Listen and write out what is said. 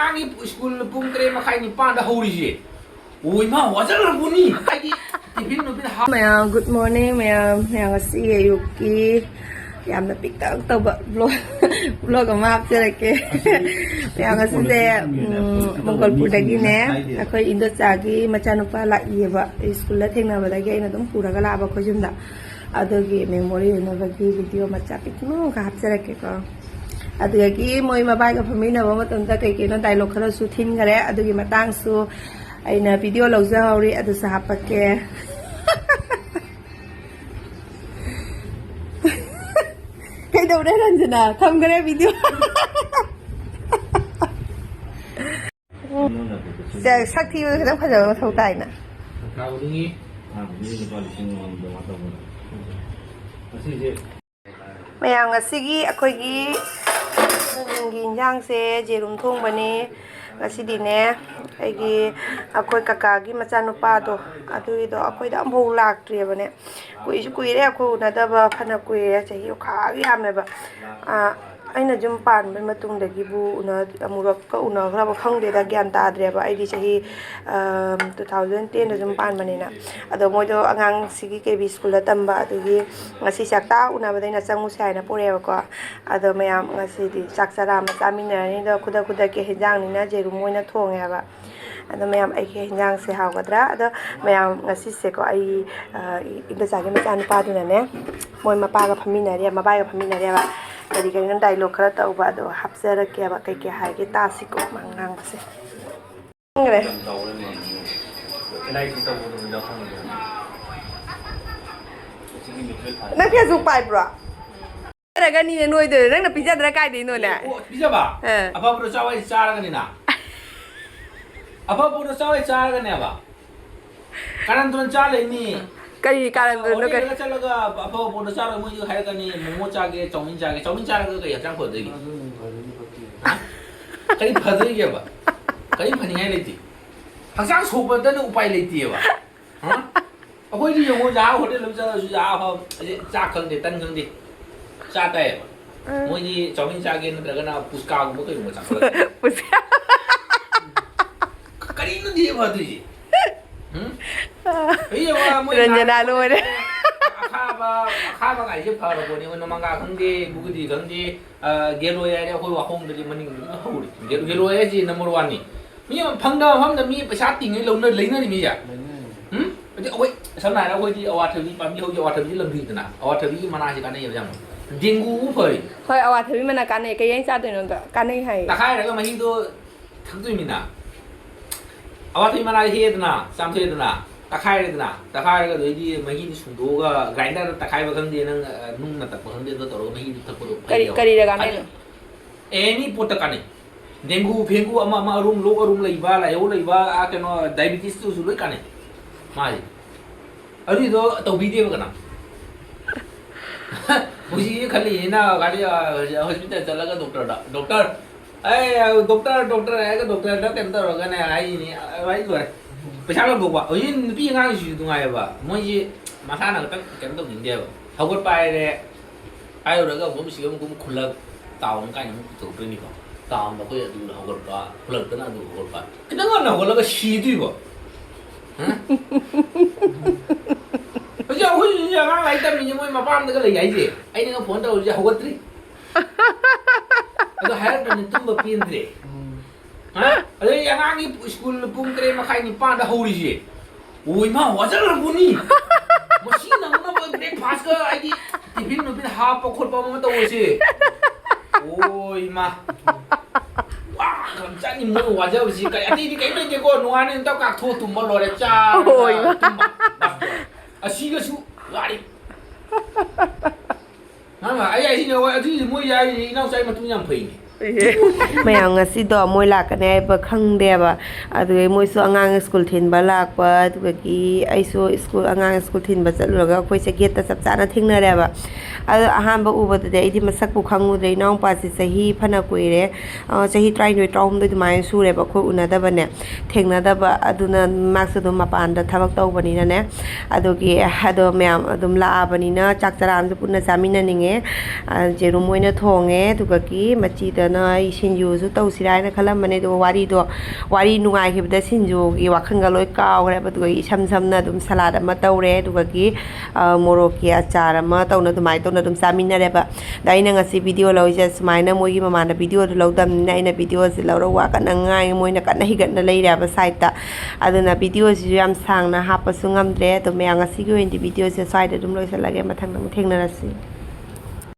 Yangi school pungkre makai ni panda hori. Oi ma wajar buni. Lagi tiffin no bin ha. Mayong good morning mayong kasi Yuki. Yam na pick up to vlog map jereke. Mayong kasi de Mongolpur dagi ne. Akoi Indo chagi machanupa la iba school la thengna ba dagi ina dum pura gala ba ko jumda. Adogi memory na bagi video macha pick no ka hap jereke ko. Adugi moi mabai ka famina ba matonda kai kai no dialogue khara su thin gare adugi matang su aina video lauza hauri adu sa hapake kai đâu đấy Ranjana tham gare video giờ sắc thi cái đó phải giờ thâu tài nè Mayong asigi akoigi ginjang se jerum thong bani asidi ne aigi akoi kaka gi machanupa do adui do akoi da ambo lak tri bane kui re ko na da ba phana kui chahi kha gi ham ne ba aina jum pan ban matung da gi bu una amurok ka una gra ba khang de da gyan ta dre ba aidi chahi 2010 da jum pan bane na ado moi do angang sigi kb school da tamba adugi ngasi chakta una ba daina changu sai na pore ba ko ado mayam ngasi di chakchara ma tamina ni do khuda ke hinjang ni na jeru moi na thong ya ba ado mayam ai ke hinjang se haw gadra ado mayam ngasi se ko ai inda jage ma chan pa du na ne moi ma pa ga phamina ria ma ba ga phamina ria ba kari kari nan dialogue khara ta uba do hapsara ke ba kai ke hai ke ta si ko mangang ba se ngre na ke zu pai bro ra ga ni noi de rang na pizza dra kai de no na pizza ba apa bro sawai chara ga ni na apa bro sawai chara ga ne ba karan tun cha le ni kari karan do no ka chalaga apa bro chara mo ju hai ga ni momo cha ge chowmin cha ga ga ya chang pho de gi kari phadri ge ba kari phani hai le ti hang so ba da no upai le ti ba ha akoi di yo ja ho de lu cha su ja ho cha khang de tan khang de cha tai mo ji chowmin cha ge na ga na puska ko ko mo cha puska kari no di ba tu ji iya wa mo Ranjana lo de akha ba ngai je pharo ko ni no manga khangde bugudi khangde gelo ya ya ko wa hong de maning ho ri gelo ya ji number 1 ni mi phangda pham da mi paisa ting ai lo na leina ni mi ya oi sau này nó đi awa thử đi bám đi awa thử đi lần gì na awa thử đi mana ji kan ai yang dengu phơi thôi awa thử mana kan ai cái yang sa de no kan ai hai ta khai ra ma hi do thang tu mi na awa thử mana hi na sam thử na ta khai ra na ta khai ra rồi đi ma hi đi sung do ga grinder ta khai ba khang de nang nung na ta khang de do to ma hi ta ko kari ra kan ai any pot kan ai dengu phengu ama room lei ba la yo lei ba a ke no diabetes tu su loi kan ai mai ari do tau video kana muji khali na gari hospital chala ga doctor ai doctor ai ga doctor da tem to ga na ai ni ai rồi paisa lo go ba oi ni pi ngang ju du ngai ba moi ji ma sa na ta kem to ning de ba hagot pai de ai rồi ga mo si cũng khulak taw cái ni to pe ni ba taw ba ko ya du hagot ba khulak ta na du hagot ba kita ngon na hagot ga shi du ba bây giờ bây giờ mang lại tâm mình mới mà bám cái là vậy gì anh nó phone đâu giờ không có tri nó hay là mình tung một pin gì hả ở đây yang anh school pung kre mà khai ni pan đã hôi gì ui mà hóa ra là buni machine nó breakfast cái ai đi tiffin nó bị half bao khôn bao mà tao gì ui mà cảm giác như muốn hóa ra gì cái đi cái này cái con nó nên tao cạc thua tụm bao rồi cha ôi asiga su gari nama ai sini wa tu mo ya ni nau sai ma tu nyam phei mayang ngasi do moi la ka ne ba khang de ba adu moi so angang school thin ba lak pa tu ki ai so school angang school thin ba chalu ga khoi se get ta sap cha na thingna re ba adu aham ba u ba de ai di masak pu khangu de nong pa si sahi phana koi re sahi try noi trom de mai su re ba khoi una da ba ne thengna da ba adu na mak su do ma pan da thabak taw ba ni na ne adu ki adu myam adum la ba ni na chak charam ju punna samina ninge je ru moi na thonge tu ka ki machi da ꯇꯧꯗꯅ ꯑꯩ ꯁꯤꯡꯖꯨꯁꯨ ꯇꯧꯁꯤꯔꯥ ꯍꯥꯏꯅ ꯈꯜꯂꯝꯕꯅꯦ ꯑꯗꯨꯒ ꯋꯥꯔꯤ ꯅꯨꯡꯉꯥꯏꯈꯤꯕꯗ ꯁꯤꯡꯖꯨꯒꯤ ꯋꯥꯈꯜꯒ ꯂꯣꯏ ꯀꯥꯎꯈ꯭ꯔꯦꯕ ꯑꯗꯨꯒ ꯏꯁꯝ ꯁꯝꯅ ꯑꯗꯨꯝ ꯁꯂꯥꯗ ꯑꯃ ꯇꯧꯔꯦ ꯑꯗꯨꯒꯒꯤ ꯃꯣꯔꯣꯛꯀꯤ ꯑꯆꯥꯔ ꯑꯃ ꯑꯗꯨꯃꯥꯏꯅ ꯇꯧꯅ ꯑꯗꯨꯝ ꯆꯥꯃꯤꯟꯅꯔꯦꯕ ꯑꯗ ꯑꯩꯅ ꯉꯁꯤ ꯚꯤꯗꯤꯑꯣ ꯂꯧꯔꯤꯁꯦ ꯁꯨꯃꯥꯏꯅ ꯃꯣꯏꯒꯤ ꯃꯃꯥꯅ ꯚꯤꯗꯤꯑꯣꯗꯣ ꯂꯧꯗꯕꯅꯤꯅ ꯑꯩꯅ ꯚꯤꯗꯤꯑꯣꯁꯦ ꯂꯧꯔꯒ ꯋꯥ ꯀꯟꯅ ꯉꯥꯡꯉꯤ ꯃꯣꯏꯅ ꯀꯟꯅ ꯍꯤꯒꯠꯅ ꯂꯩꯔꯦꯕ ꯁꯥꯏꯠꯇ ꯑꯗꯨꯅ ꯚꯤꯗꯤꯑꯣꯁꯤꯁꯨ ꯌꯥꯝ ꯁꯥꯡꯅ ꯍꯥꯞꯄꯁꯨ ꯉꯝꯗ꯭ꯔꯦ ꯑꯗꯣ ꯃꯌꯥꯝ ꯉꯁꯤꯒꯤ ꯑꯣꯏꯅꯗꯤ ꯚꯤꯗꯤꯑꯣꯁꯦ ꯁ꯭ꯋꯥꯏꯗ ꯑꯗꯨꯝ ꯂꯣꯏꯁꯤꯜꯂꯒꯦ ꯃꯊꯪꯗ ꯑꯃꯨꯛ ꯊꯦꯡꯅꯔꯁꯤ